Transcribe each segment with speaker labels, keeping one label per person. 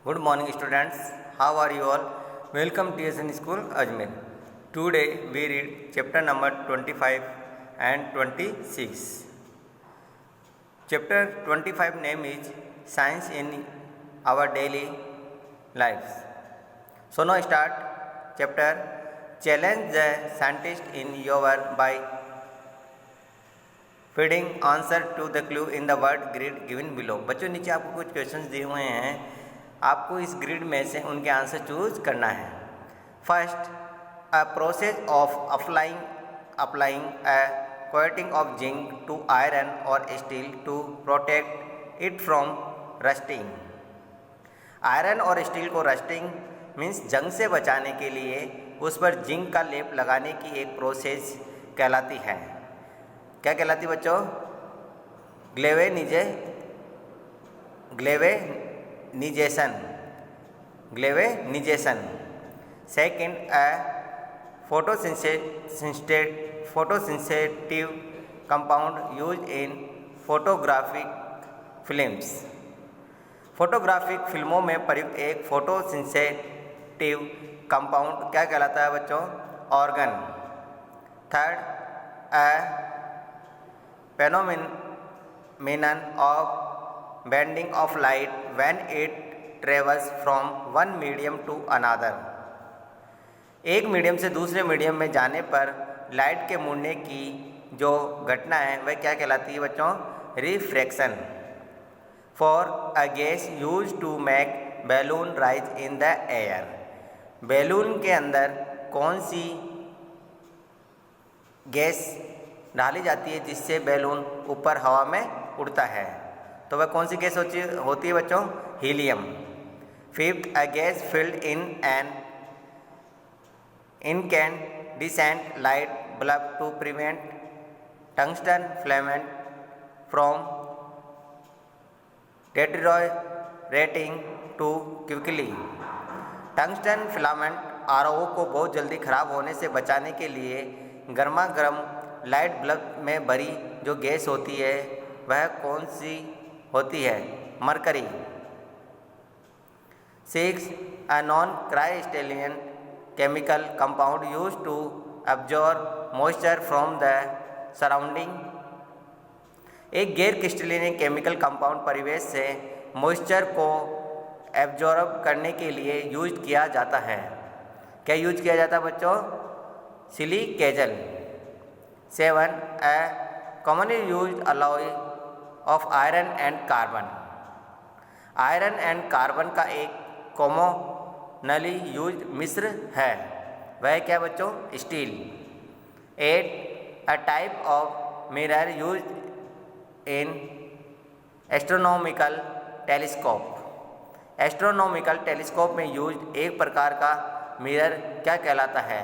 Speaker 1: Good morning students, how are you all? Welcome to TSN School Ajmer. Today we read chapter number 25 and 26. Chapter 25 name is Science in our daily lives. So now start chapter. Challenge the scientist in your work by feeding answer to the clue in the word grid given below. बच्चों नीचे आपको कुछ questions दिए हुए हैं, आपको इस grid में से उनके आंसर चूज करना है। First, a process of applying a coating of zinc to iron और steel to protect it from rusting. Iron और स्टील को रस्टिंग मीन्स जंग से बचाने के लिए उस पर जिंक का लेप लगाने की एक प्रोसेस कहलाती है। क्या कहलाती बच्चों? Galvanization. Second, a photosensitive compound used in photographic films. Photographic फिल्मों में प्रयुक्त एक फोटोसिंथेटिव कंपाउंड क्या कहलाता है बच्चों? Organ. Third, a phenomenon of bending of light when it travels from one medium to another। एक मीडियम से दूसरे मीडियम में जाने पर लाइट के मुड़ने की जो घटना है वह क्या कहलाती है बच्चों? Refraction. For a gas use to make balloon rise in the air. Balloon के अंदर कौन सी गैस डाली जाती है जिससे बैलून ऊपर हवा में उड़ता है? तो वह कौन सी गैस होती है बच्चों? Helium. Fifth, a gas filled in an incandescent light bulb to prevent tungsten filament from deteriorating too quickly। Tungsten filament RO को बहुत जल्दी खराब होने से बचाने के लिए गर्मा गर्म लाइट बल्ब में भरी जो गैस होती है वह कौन सी होती है? Mercury. 6, a non crystalline chemical compound used to absorb moisture from the surrounding. एक गैर क्रिस्टलिन केमिकल कंपाउंड परिवेश से मॉइस्चर को एब्जॉर्ब करने के लिए यूज किया जाता है। क्या यूज किया जाता है बच्चों? Silica gel. 7, a commonly used alloy of iron and carbon. Iron and carbon का एक कॉमनली यूज्ड मिश्र है, वह क्या बच्चों? Steel. 8, a type of mirror used in astronomical telescope. Astronomical telescope में यूज्ड एक प्रकार का मिरर क्या कहलाता है?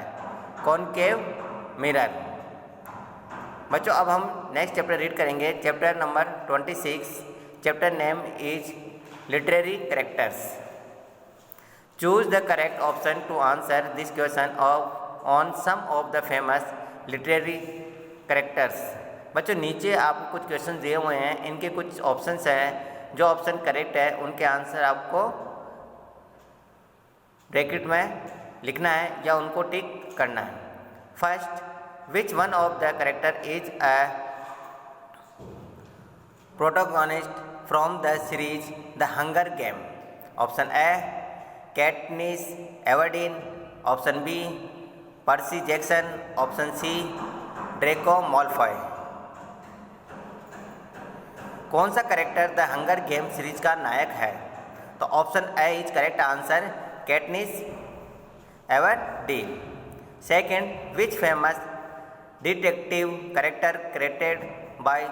Speaker 1: Concave mirror. बच्चों अब हम नेक्स्ट चैप्टर रीड करेंगे, chapter number 26। Chapter name is literary characters. Choose the correct option to answer this question on some of the famous literary characters. बच्चों नीचे आपको कुछ क्वेश्चन दिए हुए हैं, इनके कुछ ऑप्शंस हैं, जो ऑप्शन करेक्ट है उनके आंसर आपको ब्रैकेट में लिखना है या उनको टिक करना है। First, which one of the character is a protagonist from the series The Hunger Game? Option A, Katniss Everdeen. Option B, Percy Jackson. Option C, Draco Malfoy। कौन सा character the Hunger Game series का नायक है? तो option A is correct answer, Katniss Everdeen. Second, which famous detective character created by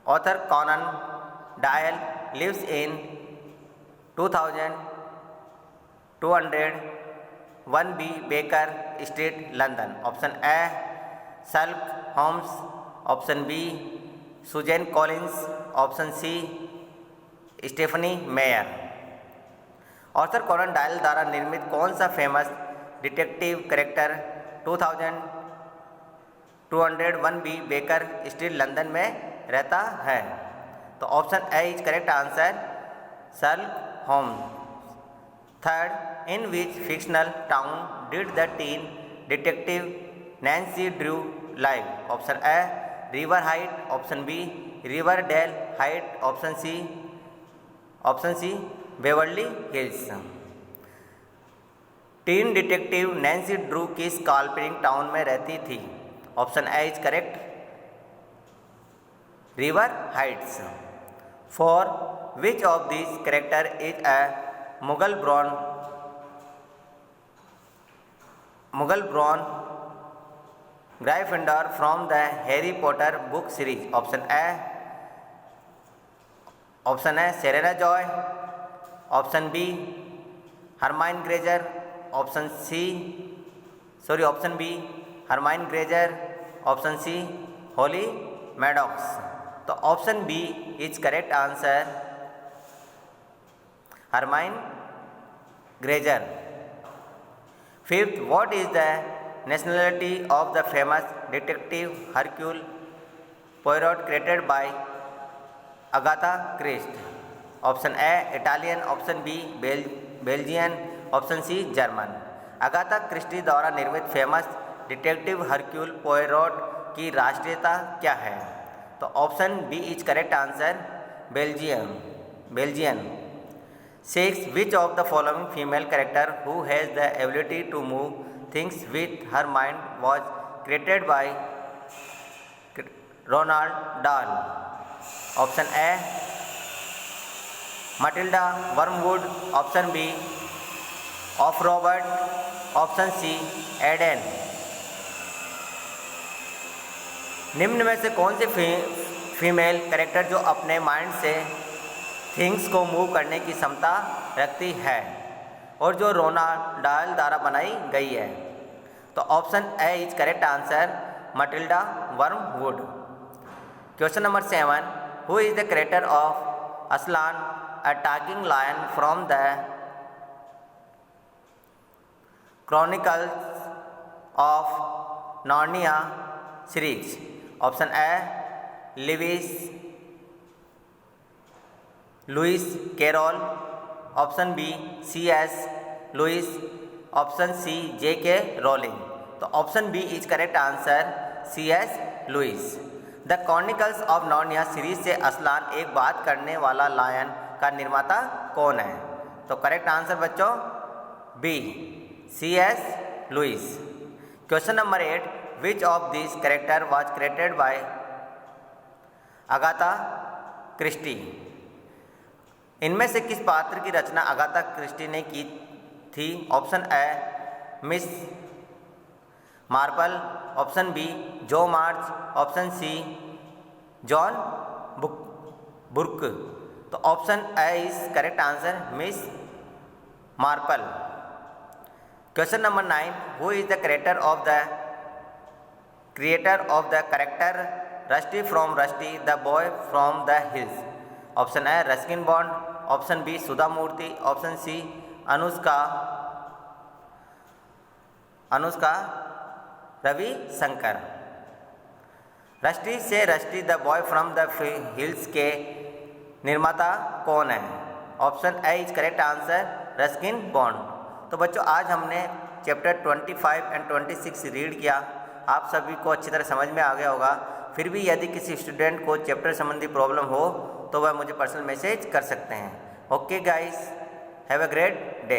Speaker 1: author Conan Doyle lives in 2201 B Baker Street London. Option A, Sherlock Holmes. Option B, Suzanne Collins. Option C, Stephenie Meyer. Author Conan Doyle द्वारा निर्मित कौन सा famous detective character 2201 B Baker Street London में रहता है? तो option A is correct answer Sherlock Holmes. Third, in which fictional town did the teen detective Nancy Drew live? Option A River Height, option B Riverdale Height, option C Beverly Hills. Teen detective Nancy Drew किस काल्पनिक town में रहती थी? Option A is correct River Heights. Four, which of this character is a muggle born Gryffindor from the Harry Potter book series? Option A Serena Joy, option B Hermione Granger, option B Hermione Granger, option C Holly Maddox. तो option B is correct answer Hermione Granger. Fifth, what is the nationality of the famous detective Hercule Poirot created by Agatha Christie? Option A Italian, option B Belgian, option C German. Agatha Christie द्वारा निर्मित famous detective हरक्यूल Poirot की राष्ट्रीयता क्या है? तो option B is correct answer Belgian. Six, which of the following female character who has the ability to move things with her mind was created by Roald Dahl? Option A Matilda Wormwood, option B of Robert, option C Eden. निम्न में से कौन सी female character जो अपने mind से things को move करने की क्षमता रखती है और जो रोनाल्ड डाल द्वारा बनाई गई है? तो option A is correct answer Matilda Wormwood. Question number 7, who is the creator of Aslan a talking lion from the Chronicles of Narnia series? Option A Lewis Carroll, option B C.S. Lewis, option C J.K. Rowling. तो option B is correct answer C.S. Lewis. The Chronicles of Narnia series से Aslan एक बात करने वाला lion का निर्माता कौन है? तो करेक्ट आंसर बच्चों B C.S. Lewis. Question number 8, which of this character was created by Agatha Christie? इनमें से किस पात्र की रचना अगाथा क्रिस्टी ने की थी? Option A Miss Marple, option B Jo March, option C John Burke. तो option A is correct answer Miss Marple. Question number 9, who is the creator of the character Rusty from Rusty the Boy from the Hills? Option A Ruskin Bond, option B Sudha Murthy, option C Anushka Ravi Shankar. Rusty से Rusty the Boy from the Hills के निर्माता कौन है? Option A is correct answer Ruskin bond. तो बच्चों आज हमने chapter 25 and 26 read किया। आप सभी को अच्छी तरह समझ में आ गया होगा। फिर भी यदि किसी स्टूडेंट को चैप्टर संबंधी प्रॉब्लम हो तो वह मुझे पर्सनल मैसेज कर सकते हैं। Okay guys, have a great day.